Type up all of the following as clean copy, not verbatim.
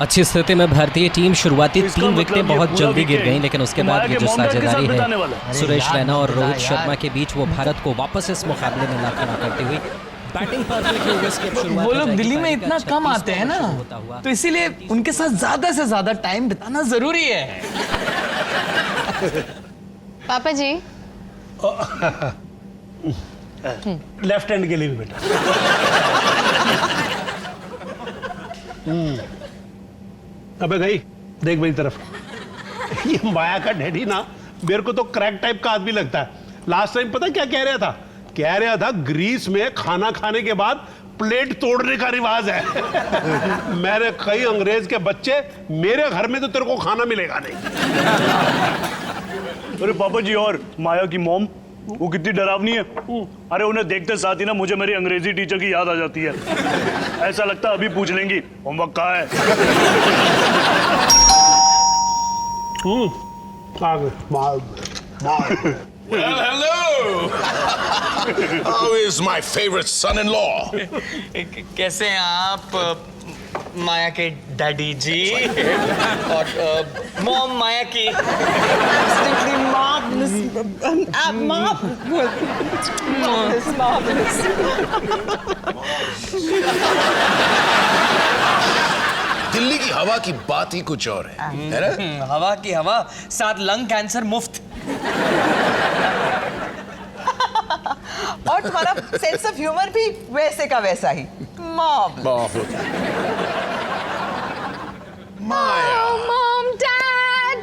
अच्छी स्थिति में भारतीय टीम शुरुआती 3 विकेटें बहुत जल्दी गिर गईं, लेकिन उसके बाद ये जो साझेदारी है सुरेश रैना और रोहित शर्मा के बीच वो भारत को वापस इस मुकाबले में ला खड़ा करती हुई बैटिंग पर वो लोग दिल्ली में इतना कम आते हैं ना, तो इसीलिए उनके साथ ज्यादा से ज्यादा टाइम बिताना जरूरी है। पापा जी लेफ्ट हैंड के लिए भी बेटा। अबे गई देख मेरी तरफ। ये माया का डैडी ना मेरे को तो क्रैक टाइप का आदमी लगता है। लास्ट टाइम पता क्या कह रहा था ग्रीस में खाना खाने के बाद प्लेट तोड़ने का रिवाज है। मैंने कई अंग्रेज के बच्चे, मेरे घर में तो तेरे को खाना मिलेगा नहीं। अरे पापा जी, और माया की मॉम वो कितनी डरावनी है। अरे उन्हें देखते साथ ही ना मुझे मेरी अंग्रेजी टीचर की याद आ जाती है। ऐसा लगता है अभी पूछ लेंगी होमवर्क कहाँ है। Well, hello. How is my favorite son-in-law? कैसे हैं आप माया के डैडी जी? और मॉम माया की दिल्ली की हवा की बात ही कुछ और है ना? हवा की हवा, साथ लंग कैंसर मुफ्त। और तुम्हारा सेंस ऑफ ह्यूमर भी वैसे का वैसा ही। मॉम मॉम डैड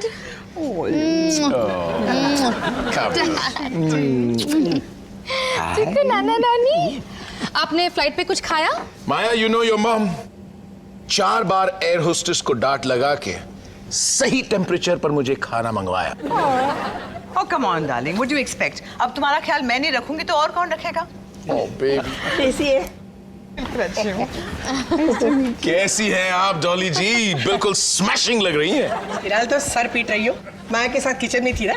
नाना नानी, आपने फ्लाइट पे कुछ खाया? माया, you know your mom 4 bar air hostess को डांट लगा के सही टेम्परेचर पर मुझे खाना मंगवाया। Oh come on darling, what do you expect? अब तुम्हारा ख्याल मैं नहीं रखूंगी तो और कौन रखेगा? Oh baby, कैसी है? कैसी हैं आप डॉली जी? बिल्कुल स्मैशिंग लग रही हैं। फिलहाल तो सर पीट रही हो। माया के साथ किचन में थी ना?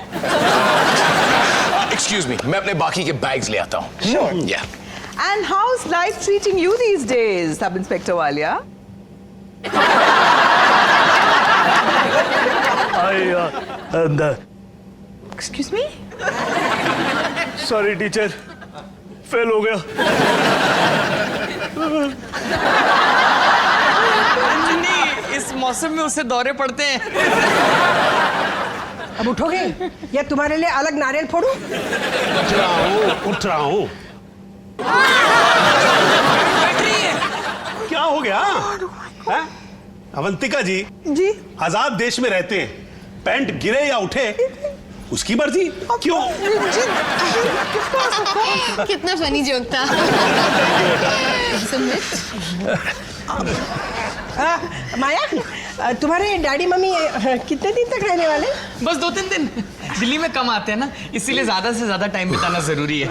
एक्सक्यूज मी, मैं अपने बाकी के बैग्स ले आता हूँ। Sure. Yeah. And how's life treating you these days, Sub Inspector Walia? Excuse me? Sorry teacher, fail हो गया। नहीं, इस मौसम में उसे दौरे पड़ते हैं। अब उठोगे या तुम्हारे लिए अलग नारियल फोड़ूं? उठ रहा हूँ। क्या हो गया? है? अवंतिका जी आजाद देश में रहते हैं, पैंट गिरे या उठे उसकी मर्जी। क्यों? कितना फनी जोक था। माया, तुम्हारे डैडी मम्मी कितने दिन तक रहने वाले? बस 2-3 दिन। दिल्ली में कम आते हैं ना, इसीलिए ज्यादा से ज्यादा टाइम बिताना जरूरी है।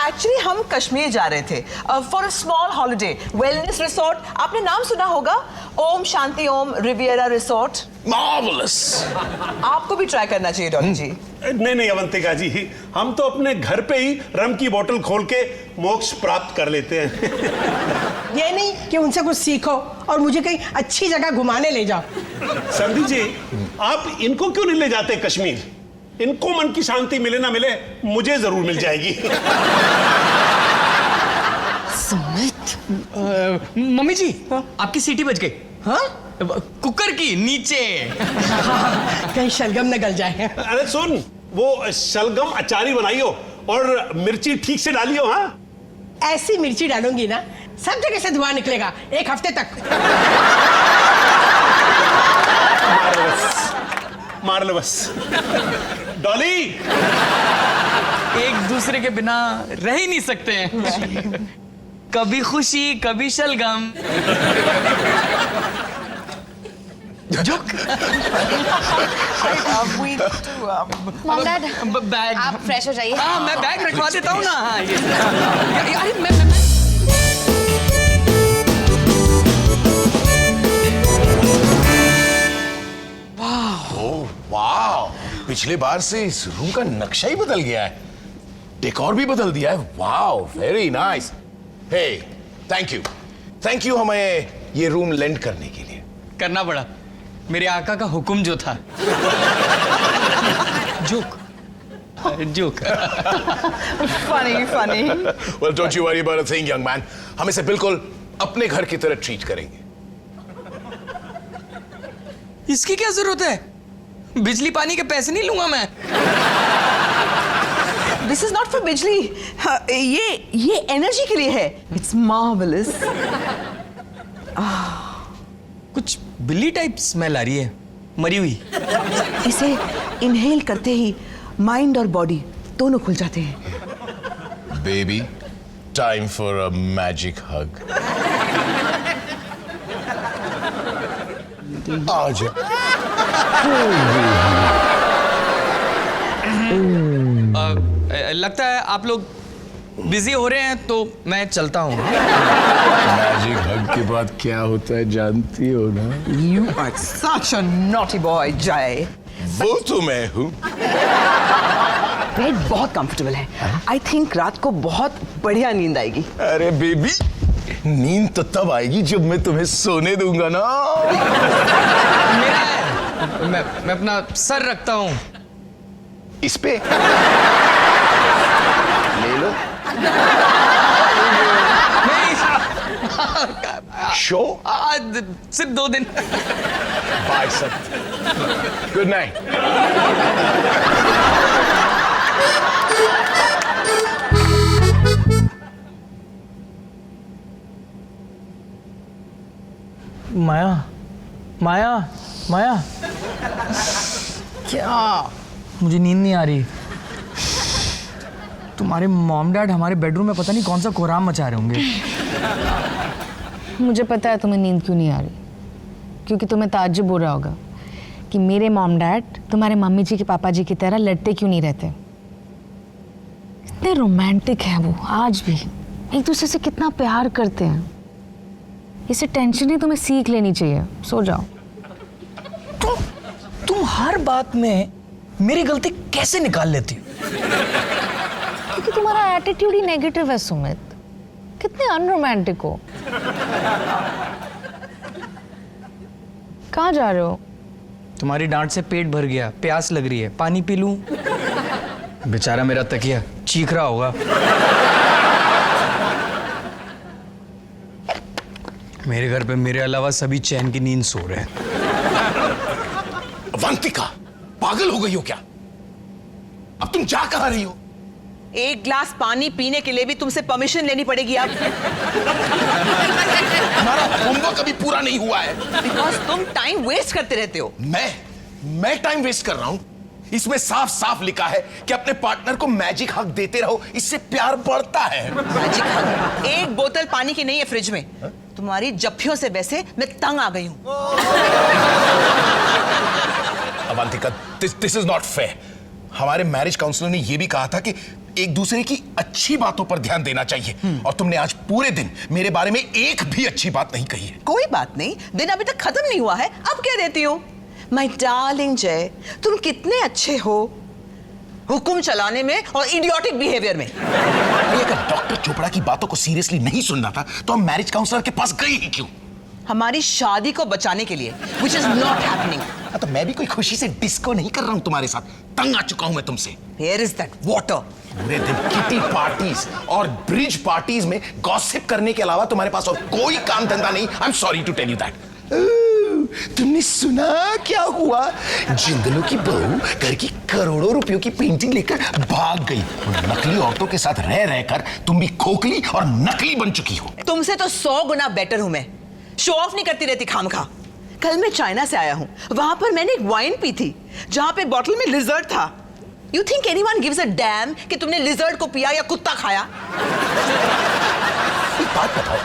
एक्चुअली हम कश्मीर जा रहे थे for a small holiday, wellness resort. आपने नाम सुना होगा, Om Shanti Om Riviera resort. Marvelous. आपको भी ट्राई करना चाहिए डॉली जी। नहीं अवंतिका जी, हम तो अपने घर पे ही रम की बोतल खोल के मोक्ष प्राप्त कर लेते हैं। ये नहीं कि उनसे कुछ सीखो और मुझे कहीं अच्छी जगह घुमाने ले जाओ। संधि जी, आप इनको क्यों नहीं ले जाते कश्मीर? इनको मन की शांति मिले ना मिले, मुझे जरूर मिल जाएगी। सुमित, मम्मी जी, आपकी सीटी बज गई। हाँ? कुकर की नीचे। कहीं शलगम न गल जाए। अरे सुन, वो शलगम अचारी बनाइयो और मिर्ची ठीक से डालियो। हाँ, ऐसी मिर्ची डालूंगी ना, सब जगह से धुआं निकलेगा 1 हफ्ते तक। मार लो बस। डॉली, एक दूसरे के बिना रह ही नहीं सकते हैं। कभी खुशी कभी शलगम। मॉम डैड, बैग, आप फ्रेश हो जाइए। हाँ, मैं बैग रखवा देता हूँ ना। हाँ, ये अरे मैं वाह, पिछले बार से इस रूम का नक्शा ही बदल गया है, डेकोर भी बदल दिया है। वाह, very nice. Hey, thank you thank you हमें ये रूम लेंट करने के लिए। करना पड़ा, मेरे आका का हुक्म जो था। Joke joke. Funny funny. Well, don't you worry about a thing, young man. हम इसे बिल्कुल अपने घर की तरह ट्रीट करेंगे। इसकी क्या जरूरत है? बिजली पानी के पैसे नहीं लूंगा मैं। दिस इज नॉट फॉर बिजली, ये एनर्जी के लिए है। It's marvellous. कुछ बिल्ली टाइप स्मेल आ रही है, मरी हुई। इसे इनहेल करते ही माइंड और बॉडी दोनों खुल जाते हैं। Baby, time for a magic hug. आजा। लगता है आप लोग बिजी हो रहे हैं तो मैं चलता हूँ। मैजिक हग के बाद क्या होता है जानती हो ना? You are such a naughty boy, जय। वो तो मैं हूँ। बेड बहुत कंफर्टेबल है। आई थिंक रात को बहुत बढ़िया नींद आएगी। अरे बेबी, नींद तो तब आएगी जब मैं तुम्हें सोने दूंगा ना। मेरा है। मैं अपना सर रखता हूँ इस पे। ले लो। शो सिर्फ 2 दिन। Bye sir. Good night. Maya, Maya, Maya, क्या? मुझे नींद नहीं आ रही। तुम्हारे मॉम डैड हमारे बेडरूम में पता नहीं कौन सा कोहराम मचा रहे होंगे। मुझे पता है तुम्हें नींद क्यों नहीं आ रही, क्योंकि तुम्हें ताज्जुब हो रहा होगा कि मेरे मॉम डैड तुम्हारे मम्मी जी के पापा जी की तरह लड़ते क्यों नहीं रहते। इतने रोमांटिक हैं वो, आज भी एक दूसरे से कितना प्यार करते हैं। इसे टेंशन ही तुम्हें सीख लेनी चाहिए। सो जाओ। तुम हर बात में मेरी गलती कैसे निकाल लेती हो? क्योंकि तुम्हारा एटीट्यूड ही नेगेटिव है सुमित। कितने अनरोमांटिक हो। कहाँ जा रहे हो? तुम्हारी डांट से पेट भर गया, प्यास लग रही है, पानी पी लूं? बेचारा मेरा तकिया चीख रहा होगा। मेरे घर पे मेरे अलावा सभी चैन की नींद सो रहे हैं। अवंतिका, पागल हो गई हो क्या? अब तुम जा कहां रही हो? एक ग्लास पानी पीने के लिए भी तुमसे परमिशन लेनी पड़ेगी अब। हमारा होमवर्क अभी पूरा नहीं हुआ है। बिकॉज तुम टाइम वेस्ट करते रहते हो। मैं टाइम वेस्ट कर रहा हूं? इसमें साफ साफ लिखा है कि अपने पार्टनर को मैजिक हग देते रहो, इससे प्यार बढ़ता है। मैजिक हग? एक बोतल पानी की नहीं है फ्रिज में। तुम्हारी जफ्फियों से वैसे मैं तंग आ गई हूं। Avantika, this is not fair. हमारे मैरिज काउंसलर ने यह भी कहा था कि एक दूसरे की अच्छी बातों पर ध्यान देना चाहिए, और तुमने आज पूरे दिन मेरे बारे में एक भी अच्छी बात नहीं कही है। कोई बात नहीं, दिन अभी तक खत्म नहीं हुआ है, अब कह देती हूँ। माय डार्लिंग जय, तुम कितने अच्छे हो हुक्म चलाने में और इडियोटिक बिहेवियर में। अगर डॉक्टर चोपड़ा की बातों को सीरियसली नहीं सुनना था तो हम मैरिज काउंसलर के पास गए ही क्यों? हमारी शादी को बचाने के लिए, which is not happening। तो मैं भी कोई खुशी से डिस्को नहीं कर रहा हूं तुम्हारे साथ। तंग आ चुका हूं मैं तुमसे। Here is that water। पूरे दिन किटी पार्टीज और ब्रिज पार्टीज में गॉसिप करने के अलावा तुम्हारे पास और कोई काम धंधा नहीं। I am sorry to tell you that. तुमने सुना क्या हुआ? जिंदलों की बहू घर की करोड़ों रुपयों की पेंटिंग लेकर भाग गई। नकली औरतों के साथ रह रहकर तुम भी खोखली और नकली बन चुकी हो। तुमसे तो 100 गुना बेटर हूं मैं। शो ऑफ नहीं करती रहती खामखा। कल मैं चाइना से आया हूं, वहां पर मैंने एक वाइन पी थी जहां पे बॉटल में लिजर्ड था। You think anyone gives a damn कि तुमने लिजर्ड को पिया या कुत्ता खाया? एक बात बताओ,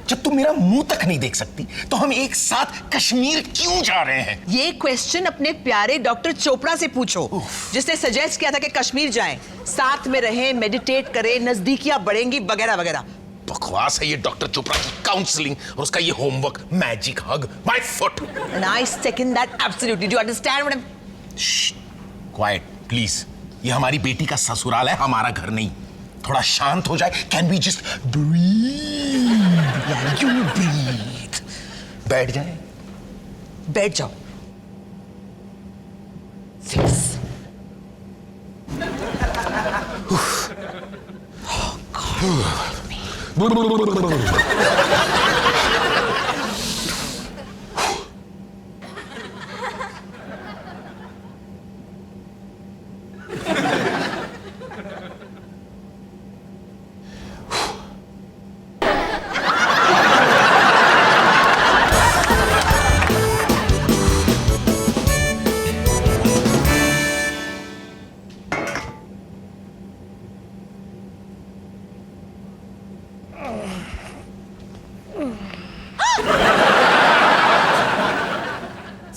जब तुम मेरा मुंह तक नहीं देख सकती तो हम एक साथ कश्मीर क्यों जा रहे हैं? ये क्वेश्चन अपने प्यारे डॉक्टर चोपड़ा से पूछो, जिसने सजेस्ट किया था कि कश्मीर जाएं, साथ में रहें, मेडिटेट करें, नजदीकियां बढ़ेंगी वगैरह वगैरह। बकवास है ये डॉक्टर चोपड़ा की काउंसलिंग और उसका ये homework magic hug my foot. And I second that absolutely. Do you understand what I'm? Quite please. ये हमारी बेटी का ससुराल है, हमारा घर नहीं। थोड़ा शांत हो जाए। Can we just breathe? You breathe. बैठ जाए. बैठ जाओ. Fix.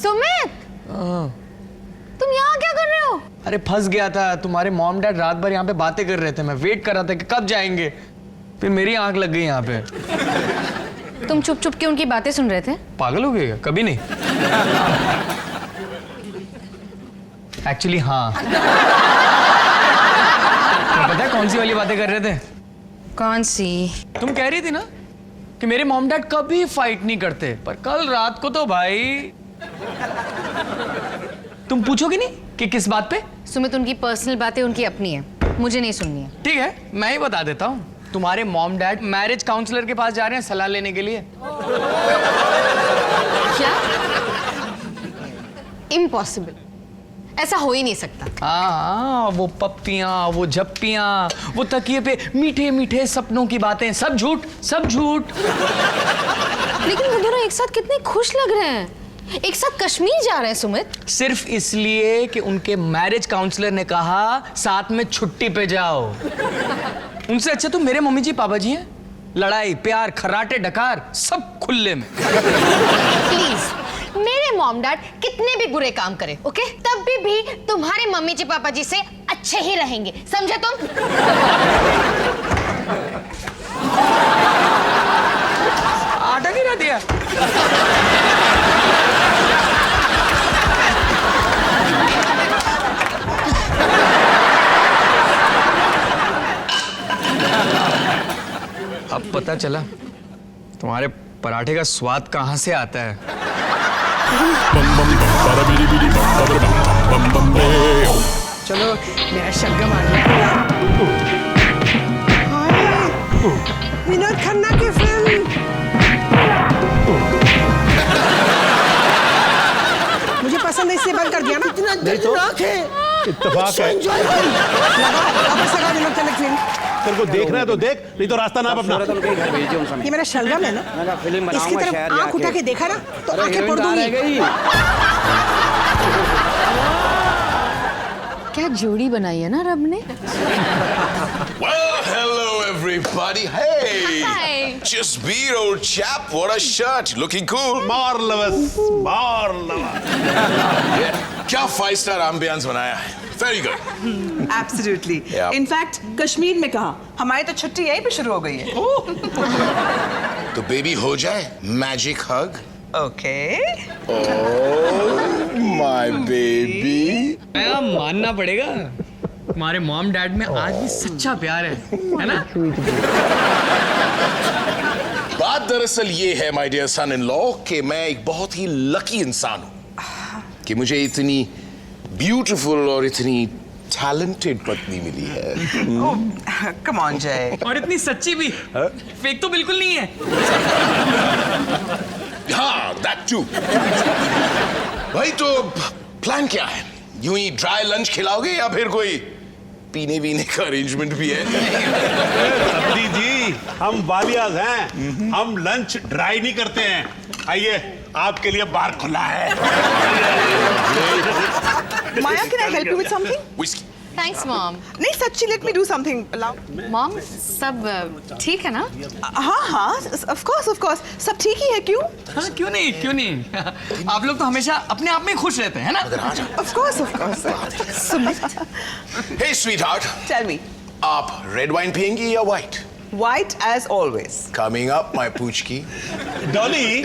सुमित, तुम यहाँ क्या कर रहे हो? अरे फंस गया था. तुम्हारे मॉम डैड रात भर यहाँ पे बातें कर रहे थे. मैं वेट कर रहा था कि कब जाएंगे. फिर मेरी आंख लग गई यहाँ पे. तुम चुप चुप के उनकी बातें सुन रहे थे? पागल हो गए क्या? कभी नहीं. एक्चुअली हाँ. तुम्हें पता है कौन सी वाली बातें कर रहे थे? कौन सी? तुम कह रही थी ना कि मेरे मॉम डैड कभी फाइट नहीं करते, पर कल रात को तो भाई. तुम पूछोगे नहीं कि किस बात पे? सुमित, उनकी पर्सनल बातें उनकी अपनी है, मुझे नहीं सुननी है. ठीक है, मैं ही बता देता हूँ. तुम्हारे मॉम डैड मैरिज काउंसलर के पास जा रहे हैं सलाह लेने के लिए. क्या? इम्पॉसिबल. ऐसा हो ही नहीं सकता. हाँ, वो पप्पियां, वो झप्पियां, वो तकिए पे मीठे मीठे सपनों की बातें, सब झूठ, सब झूठ. लेकिन वो दोनों एक साथ कितने खुश लग रहे हैं. एक साथ कश्मीर जा रहे हैं सुमित. सिर्फ इसलिए कि उनके मैरिज काउंसलर ने कहा साथ में छुट्टी पे जाओ. उनसे अच्छा तो मेरे मम्मी जी पापा जी हैं. लड़ाई प्यार खर्राटे डकार सब खुले में. प्लीज, मेरे मॉम डैड कितने भी बुरे काम करें, ओके, तब भी तुम्हारे मम्मी जी पापा जी से अच्छे ही रहेंगे, समझे तुम? आटा गिरा दिया. अब पता चला तुम्हारे पराठे का स्वाद कहां से आता है. चलो मेरा शलगम आ गया. विनोद खन्ना की फिल्म. मुझे पसंद है इसलिए बंद कर दिया ना. इतना दर्दनाक है. इत्तेफाक है. वापस लगा विनोद खन्ना की फिल्म. तेरे को देखना है तो देख, नहीं तो रास्ता नाप अपना. ये मेरा शलगम है ना, इसकी तरफ आंख उठा के देखा ना तो आंखें फोड़ दूंगी. क्या जोड़ी बनाई है ना रब ने. Well, hello everybody. Hey, Hi. just beat old chap. What a shirt. Looking cool. Marvellous, marvellous. क्या 5-star ambience बनाया है. Very good. Absolutely. Yeah. In fact, Kashmir में कहा हमारी तो छुट्टी यहीं पे शुरू हो गई है. तो बेबी हो जाए magic hug. Okay. Oh my baby. मानना पड़ेगा तुम्हारे मॉम डैड में आज भी सच्चा प्यार है ना? बात दरअसल ये है my dear son in law कि मैं एक बहुत ही लकी इंसान हूँ कि मुझे इतनी ब्यूटीफुल और इतनी टैलेंटेड पत्नी मिली है. Come on, Jay. और इतनी सच्ची भी. फेक तो बिल्कुल नहीं है. हाँ, that too. भाई तो प्लान क्या है? यूं ही ड्राई लंच खिलाओगे या फिर कोई पीने वीने का अरेंजमेंट भी है? सब्जी जी, हम वालियाज हैं. हम लंच ड्राई नहीं करते हैं. आइए, आपके लिए बार खुला है. Maya, can I help you with something? Whiskey. Thanks mom. नहीं सच्ची, let me do something. Allow. Mom, सब ठीक है ना? हाँ हाँ, of course. सब ठीक ही है. क्यों? हाँ, क्यों नहीं क्यों नहीं. आप लोग तो हमेशा अपने आप में खुश रहते हैं ना? Of course. Sumit. Hey sweetheart. Tell me. आप रेड वाइन पियेंगी या white? White as always. Coming up my पूछकी. डॉली,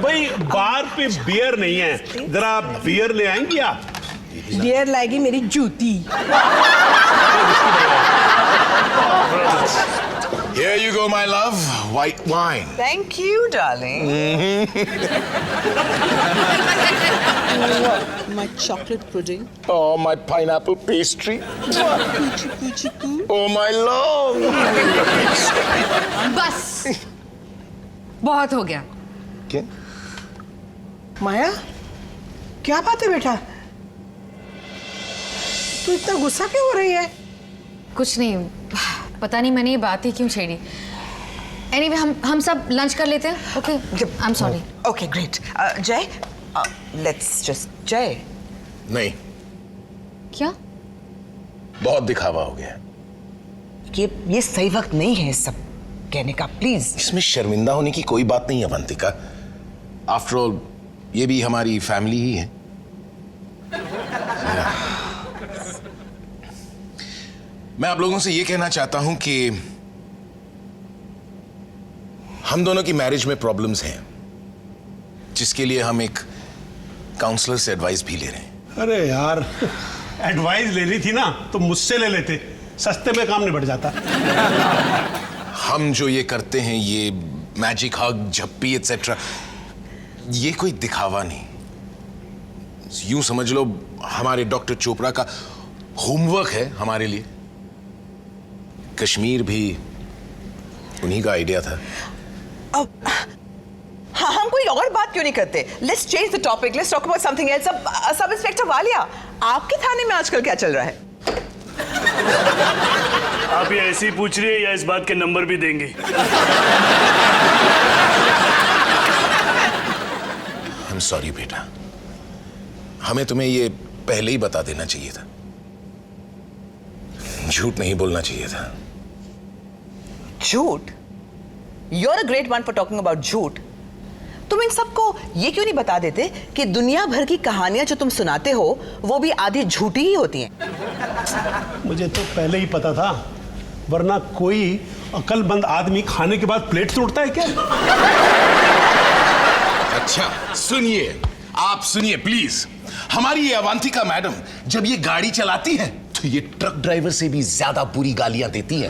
भाई बार पे बियर नहीं है, जरा बियर ले आएंगी आप? बियर लाएगी मेरी जूती. Here you go, my love. White wine. Thank you, darling. My chocolate pudding. Oh, my pineapple pastry. Oh, my love. बस बहुत हो गया। क्या? माया क्या बात है बेटा, तू इतना गुस्सा क्यों हो रही है? कुछ नहीं, पता नहीं मैंने ये बात ही क्यों छेड़ी। एनीवे हम सब लंच कर लेते हैं। Okay, I am sorry. Okay, great. Jay, let's just Jay. नहीं, क्या? बहुत दिखावा हो गया। ये सही वक्त नहीं है सब कहने का, प्लीज। इसमें शर्मिंदा होने की कोई बात नहीं है अवंतिका। आफ्टर ऑल ये भी हमारी फैमिली ही है। मैं आप लोगों से ये कहना चाहता हूं कि हम दोनों की मैरिज में प्रॉब्लम्स हैं, जिसके लिए हम एक काउंसलर से एडवाइस भी ले रहे हैं। अरे यार, एडवाइस लेनी थी ना तो मुझसे ले लेते, सस्ते में काम निबट जाता। हम जो ये करते हैं, ये मैजिक हग, झप्पी एटसेट्रा, ये कोई दिखावा नहीं। यूं समझ लो हमारे डॉक्टर चोपड़ा का होमवर्क है हमारे लिए। कश्मीर भी उन्हीं का आइडिया था। अब हाँ, हम कोई और बात क्यों नहीं करते? Let's change the topic. Let's talk about something else. Sub inspector Walia, आपके थाने में आजकल क्या चल रहा है? आप ये ऐसे ही पूछ रही है या इस बात के नंबर भी देंगे? I'm sorry बेटा, हमें तुम्हें ये पहले ही बता देना चाहिए था। झूठ नहीं बोलना चाहिए था। झूठ? You're a great one for talking about झूठ। तुम इन सबको ये क्यों नहीं बता देते कि दुनिया भर की कहानियां जो तुम सुनाते हो वो भी आधी झूठी ही होती हैं? मुझे तो पहले ही पता था, वरना कोई अक्लमंद आदमी खाने के बाद प्लेट तोड़ता है क्या? अच्छा सुनिए, आप सुनिए प्लीज। हमारी ये अवंतिका मैडम जब ये गाड़ी चलाती है तो ये ट्रक ड्राइवर से भी ज्यादा बुरी गालियां देती है।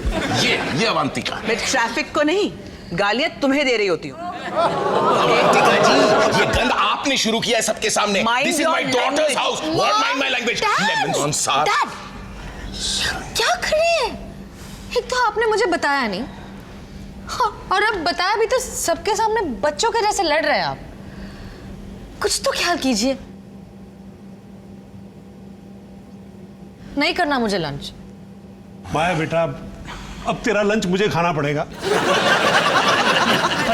ये अवंतिका। मैं ट्रैफिक को नहीं, गालियां तुम्हें दे रही होती हूँ। अवंतिका जी, ये गंद आपने शुरू किया है सबके सामने। Mind This is your my daughter's language. house. What mind my language? Lemons on साथ। क्या कर रहे हैं? एक तो आपने मुझे बताया नहीं, हाँ, और अब बताया भी तो सबके सामने बच्चों के जैसे लड़ रहे हैं आप। कुछ तो ख्याल कीजिए। नहीं करना मुझे लंच। माया बेटा, अब तेरा लंच मुझे खाना पड़ेगा।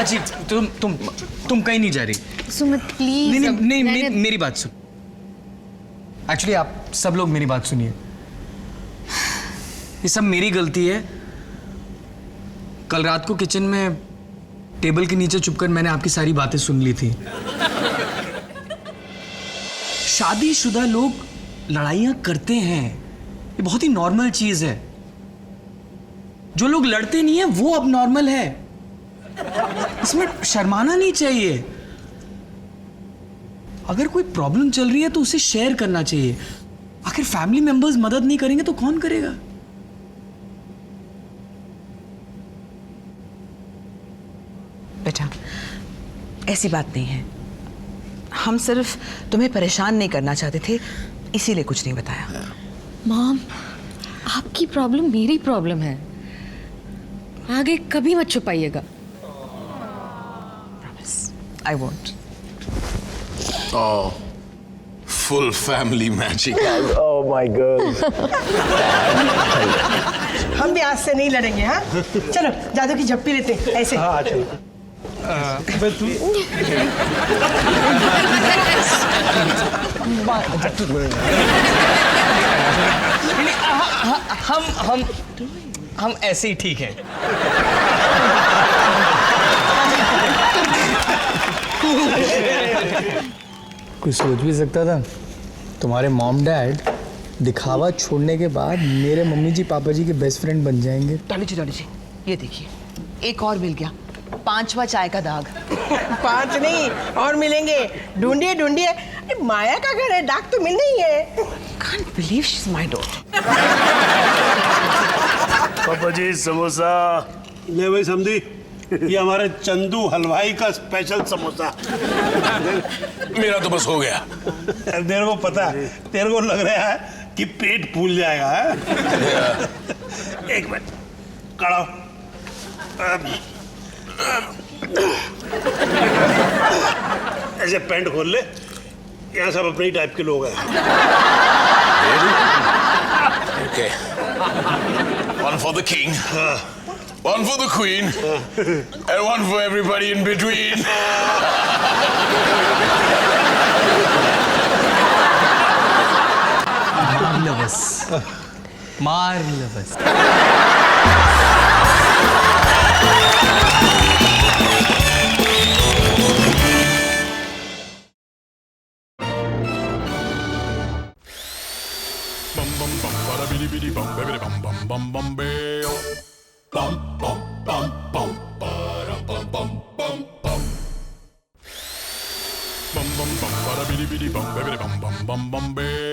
जी, तुम कहीं नहीं जा रही। सुमित प्लीज। नहीं, मेरी बात सुन। एक्चुअली आप सब लोग मेरी बात सुनिए। ये सब मेरी गलती है। कल रात को किचन में टेबल के नीचे छुपकर मैंने आपकी सारी बातें सुन ली थी। शादीशुदा लोग लड़ाइयां करते हैं, ये बहुत ही नॉर्मल चीज है। जो लोग लड़ते नहीं है वो अब नॉर्मल है, इसमें शर्माना नहीं चाहिए। अगर कोई प्रॉब्लम चल रही है तो उसे शेयर करना चाहिए। आखिर फैमिली मेंबर्स मदद नहीं करेंगे तो कौन करेगा? बेटा, ऐसी बात नहीं है। हम सिर्फ तुम्हें परेशान नहीं करना चाहते थे, इसीलिए कुछ नहीं बताया। मॉम, आपकी प्रॉब्लम मेरी प्रॉब्लम है, आगे कभी मत छुपाइएगा। I won't. Oh, full family magic. Oh my God. हम भी आज से नहीं लड़ेंगे। हाँ, चलो जादू की झप्पी लेते हैं ऐसे। हाँ चलो। तू हम ऐसे ही ठीक है। कोई सोच भी सकता था तुम्हारे मॉम डैड दिखावा छोड़ने के बाद मेरे मम्मी जी पापा जी के बेस्ट फ्रेंड बन जाएंगे। डाली जी, ये देखिए, एक और मिल गया, 5वां चाय का दाग। 5 नहीं और मिलेंगे। ढूंढिए ढूंढिए, अरे माया का घर है, दाग तो मिल रही है। Can't believe she's my daughter. पापा जी समोसा। ले भाई समझी, ये हमारे चंदू हलवाई का स्पेशल समोसा। मेरा तो बस हो गया। तेरे को पता है, तेरे को लग रहा है कि पेट फूल जाएगा है? एक मिनट खड़ा हो। ऐसे पैंट खोल ले, यहाँ सब अपने ही टाइप के लोग हैं। Okay. One for the king, one for the queen, and one for everybody in between. Marvelous. Bum bum bum bada bidi bidi bum baby bum bum bum bum bayo. Bum bum bum bum bada bum bum bum bum. Bum bum bum bada bidi bidi bum baby bum bum bum bum bayo.